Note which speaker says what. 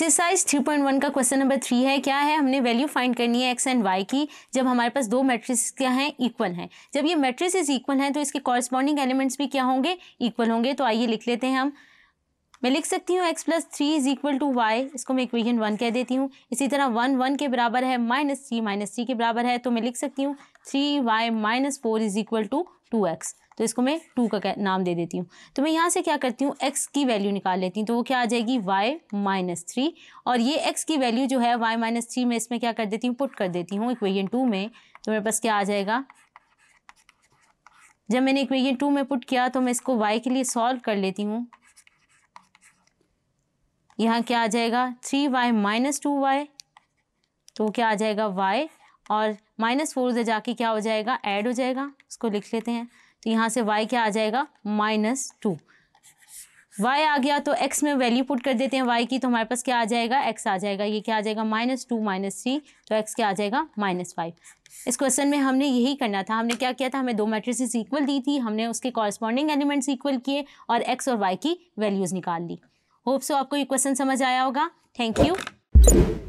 Speaker 1: Exercise 3.1 का question number 3 है। क्या है, हमने वैल्यू फाइंड करनी है एक्स एंड वाई की जब हमारे पास दो मैट्रिक्स क्या हैं, इक्वल हैं। जब ये मैट्रिक्स इक्वल हैं तो इसके कॉरस्पॉन्डिंग एलिमेंट्स भी क्या होंगे, इक्वल होंगे। तो आइए लिख लेते हैं हम। मैं लिख सकती हूँ x + 3 is equal to y, इसको मैं इक्वेशन 1 कह देती हूँ। इसी तरह 1 1 के बराबर है, -3 के बराबर है, तो मैं लिख सकती हूँ 3y - 4 is equal to 2x। तो इसको मैं 2 का नाम दे देती हूँ। तो मैं यहाँ से क्या करती हूँ, x की वैल्यू निकाल लेती हूँ। तो वो क्या आ जाएगी, y - 3, और ये x की वैल्यू जो है y - 3 में इसमें क्या कर देती हूँ, पुट कर देती हूँ इक्वेशन 2 में। तो मेरे पास क्या आ जाएगा, जब मैंने इक्वेशन 2 में पुट किया तो मैं इसको y के लिए सॉल्व कर लेती हूँ। यहाँ क्या आ जाएगा, 3y - 2y, तो क्या आ जाएगा y, और -4 से जाके क्या हो जाएगा, ऐड हो जाएगा। इसको लिख लेते हैं। तो यहाँ से y क्या आ जाएगा, -2। y आ गया तो x में वैल्यू पुट कर देते हैं y की, तो हमारे पास क्या आ जाएगा, x आ जाएगा। ये क्या आ जाएगा, -2 - 3, तो x क्या आ जाएगा, -5। इस क्वेश्चन में हमने यही करना था। हमने क्या किया था, हमें दो मैट्रिसेस इक्वल दी थी, हमने उसके कॉरस्पॉन्डिंग एलिमेंट्स इक्वल किए और x और y की वैल्यूज़ निकाल ली। होप सो आपको ये क्वेश्चन समझ आया होगा। Thank you.